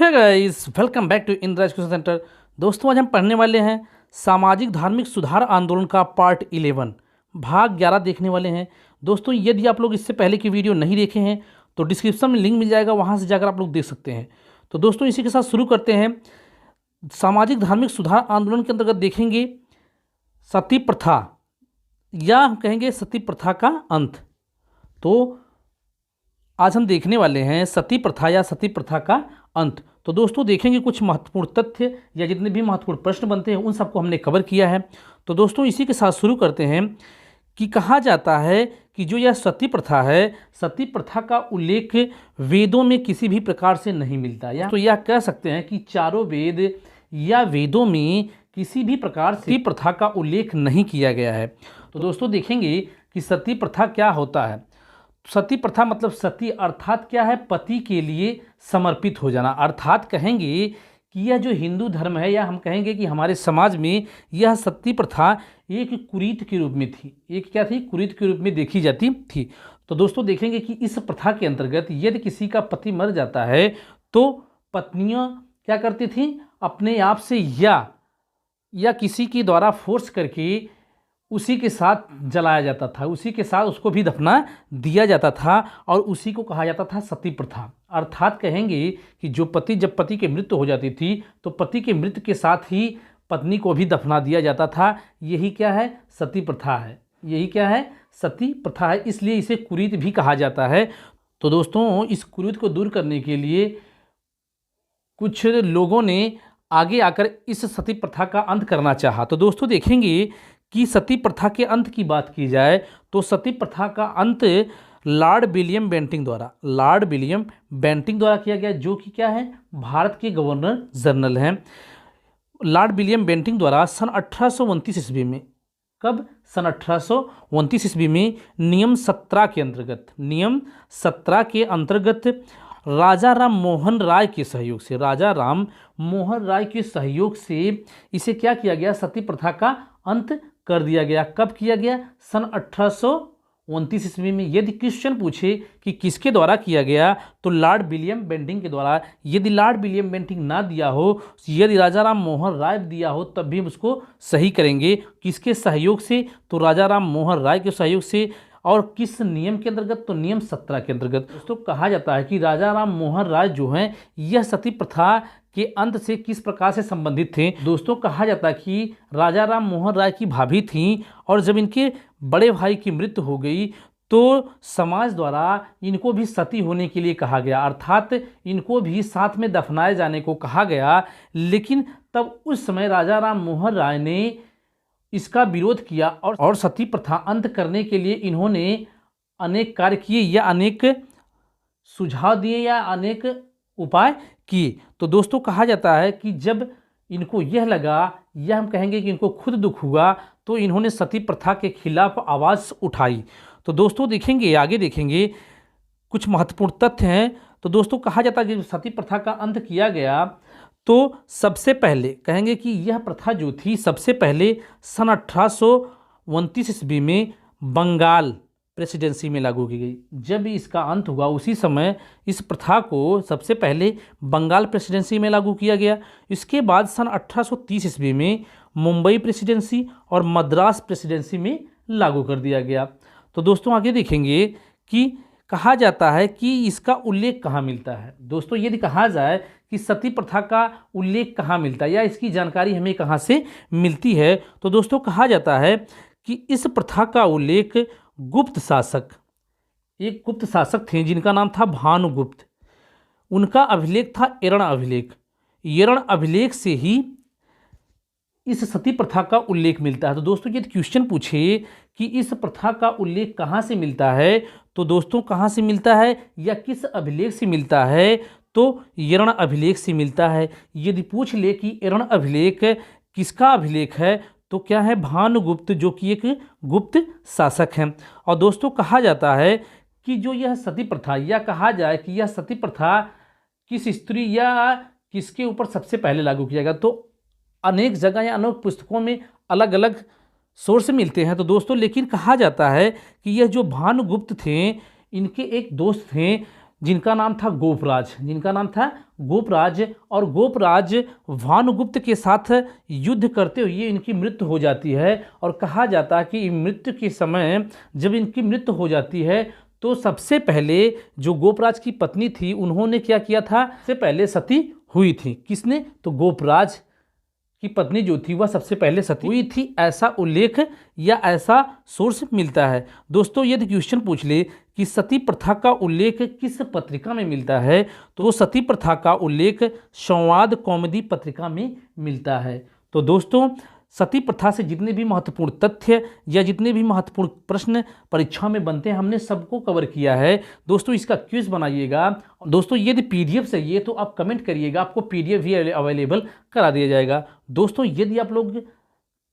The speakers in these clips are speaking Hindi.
है guys, welcome back to Indraj question centre. दोस्तों आज हम पढ़ने वाले हैं सामाजिक धार्मिक सुधार आंदोलन का पार्ट 11 भाग 11 देखने वाले हैं। दोस्तों यदि आप लोग इससे पहले की वीडियो नहीं देखे हैं तो डिस्क्रिप्शन में लिंक मिल जाएगा, वहां से जाकर आप लोग देख सकते हैं। तो दोस्तों इसी के साथ शुरू करते हैं। सामाजिक धार्मिक सुधार आंदोलन के अंतर्गत देखेंगे सती प्रथा, या हम कहेंगे सती प्रथा का अंत। तो आज हम देखने वाले हैं सती प्रथा या सती प्रथा का अंत। तो दोस्तों देखेंगे कुछ महत्वपूर्ण तथ्य या जितने भी महत्वपूर्ण प्रश्न बनते हैं उन सबको हमने कवर किया है। तो दोस्तों इसी के साथ शुरू करते हैं कि कहा जाता है कि जो यह सती प्रथा है, सती प्रथा का उल्लेख वेदों में किसी भी प्रकार से नहीं मिलता, या तो यह कह सकते हैं कि चारों वेद या वेदों में किसी भी प्रकार से सती प्रथा का उल्लेख नहीं किया गया है। तो दोस्तों देखेंगे कि सती प्रथा क्या होता है। सती प्रथा मतलब सती अर्थात क्या है, पति के लिए समर्पित हो जाना। अर्थात कहेंगे कि यह जो हिंदू धर्म है, या हम कहेंगे कि हमारे समाज में यह सती प्रथा एक कुरीत के रूप में थी। एक क्या थी? कुरीत के रूप में देखी जाती थी। तो दोस्तों देखेंगे कि इस प्रथा के अंतर्गत यदि किसी का पति मर जाता है तो पत्नियां क्या करती थी, अपने आप से या किसी के द्वारा फोर्स करके उसी के साथ जलाया जाता था, उसी के साथ उसको भी दफना दिया जाता था, और उसी को कहा जाता था सती प्रथा। अर्थात कहेंगे कि जब पति की मृत्यु हो जाती थी तो पति के मृत्यु के साथ ही पत्नी को भी दफना दिया जाता था। यही क्या है? सती प्रथा है। यही क्या है? सती प्रथा है। इसलिए इसे कुरीत भी कहा जाता है। तो दोस्तों इस कुरीत को दूर करने के लिए कुछ लोगों ने आगे आकर इस सती प्रथा का अंत करना चाहा। तो दोस्तों देखेंगे कि सती प्रथा के अंत की बात की जाए तो सती प्रथा का अंत लॉर्ड विलियम बेंटिंक द्वारा किया गया, जो कि क्या है, भारत के गवर्नर जनरल हैं। लॉर्ड विलियम बेंटिंक द्वारा सन 1829 ईस्वी में, कब? सन 1829 ईस्वी में नियम 17 के अंतर्गत राजा राम मोहन राय के सहयोग से इसे क्या किया गया, सती प्रथा का अंत कर दिया गया। कब किया गया? सन 1829 ईस्वी में। यदि क्वेश्चन पूछे कि किसके द्वारा किया गया तो लॉर्ड विलियम बेंटिंक के द्वारा। यदि लॉर्ड विलियम बेंटिंक ना दिया हो, यदि राजा राम मोहन राय दिया हो, तब भी हम उसको सही करेंगे। किसके सहयोग से? तो राजा राम मोहन राय के सहयोग से। और किस नियम के अंतर्गत? तो नियम 17 के अंतर्गत। दोस्तों कहा जाता है कि राजा राम मोहन राय जो हैं यह सती प्रथा के अंत से किस प्रकार से संबंधित थे। दोस्तों कहा जाता है कि राजा राम मोहन राय की भाभी थीं, और जब इनके बड़े भाई की मृत्यु हो गई तो समाज द्वारा इनको भी सती होने के लिए कहा गया, अर्थात इनको भी साथ में दफनाए जाने को कहा गया। लेकिन तब उस समय राजा राम मोहन राय ने इसका विरोध किया, और सती प्रथा अंत करने के लिए इन्होंने अनेक कार्य किए, या अनेक सुझाव दिए, या अनेक उपाय किए। तो दोस्तों कहा जाता है कि जब इनको यह लगा, या हम कहेंगे कि इनको खुद दुख हुआ, तो इन्होंने सती प्रथा के खिलाफ आवाज़ उठाई। तो दोस्तों देखेंगे, आगे देखेंगे कुछ महत्वपूर्ण तथ्य हैं। तो दोस्तों कहा जाता है कि सती प्रथा का अंत किया गया तो सबसे पहले कहेंगे कि यह प्रथा जो थी सबसे पहले सन 1829 ईस्वी में बंगाल प्रेसिडेंसी में लागू की गई। जब इसका अंत हुआ उसी समय इस प्रथा को सबसे पहले बंगाल प्रेसिडेंसी में लागू किया गया। इसके बाद सन 1830 ईस्वी में मुंबई प्रेसिडेंसी और मद्रास प्रेसिडेंसी में लागू कर दिया गया। तो दोस्तों आगे देखेंगे कि कहा जाता है कि इसका उल्लेख कहाँ मिलता है। दोस्तों यदि कहा जाए कि सती प्रथा का उल्लेख कहाँ मिलता है, या इसकी जानकारी हमें कहाँ से मिलती है, तो दोस्तों कहा जाता है कि इस प्रथा का उल्लेख एक गुप्त शासक थे जिनका नाम था भानुगुप्त। उनका अभिलेख था एरण अभिलेख से ही इस सती प्रथा का उल्लेख मिलता है। तो दोस्तों यदि क्वेश्चन पूछे कि इस प्रथा का उल्लेख कहाँ से मिलता है, तो दोस्तों कहाँ से मिलता है या किस अभिलेख से मिलता है, तो एरण अभिलेख से मिलता है। यदि पूछ ले कि एरण अभिलेख किसका अभिलेख है, तो क्या है, भानुगुप्त, जो कि एक गुप्त शासक हैं। और दोस्तों कहा जाता है कि जो यह सती प्रथा, या कहा जाए कि यह सती प्रथा किस स्त्री या किसके ऊपर सबसे पहले लागू किया गया, तो अनेक जगह या अनेक पुस्तकों में अलग अलग सोर्स मिलते हैं। तो दोस्तों लेकिन कहा जाता है कि यह जो भानुगुप्त थे, इनके एक दोस्त थे जिनका नाम था गोपराज, जिनका नाम था गोपराज। और गोपराज भानुगुप्त के साथ युद्ध करते हुए इनकी मृत्यु हो जाती है। और कहा जाता है कि मृत्यु के समय जब इनकी मृत्यु हो जाती है तो सबसे पहले जो गोपराज की पत्नी थी उन्होंने क्या किया था, सबसे पहले सती हुई थी। किसने? तो गोपराज की पत्नी जो थी वह सबसे पहले सती हुई थी, ऐसा उल्लेख या ऐसा सोर्स मिलता है। दोस्तों यदि क्वेश्चन पूछ ले कि सती प्रथा का उल्लेख किस पत्रिका में मिलता है, तो सती प्रथा का उल्लेख संवाद कौमुदी पत्रिका में मिलता है। तो दोस्तों सती प्रथा से जितने भी महत्वपूर्ण तथ्य या जितने भी महत्वपूर्ण प्रश्न परीक्षा में बनते हैं हमने सबको कवर किया है। दोस्तों इसका क्विज बनाइएगा। दोस्तों यदि पीडीएफ चाहिए तो आप कमेंट करिएगा, आपको पीडीएफ भी अवेलेबल करा दिया जाएगा। दोस्तों यदि आप लोग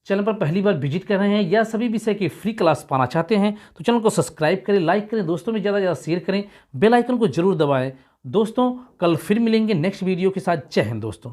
चैनल पर पहली बार विजिट कर रहे हैं या सभी विषय की फ्री क्लास पाना चाहते हैं तो चैनल को सब्सक्राइब करें, लाइक करें, दोस्तों में ज़्यादा से ज़्यादा शेयर करें, बेल आइकन को जरूर दबाएं। दोस्तों कल फिर मिलेंगे नेक्स्ट वीडियो के साथ। जय हिंद दोस्तों।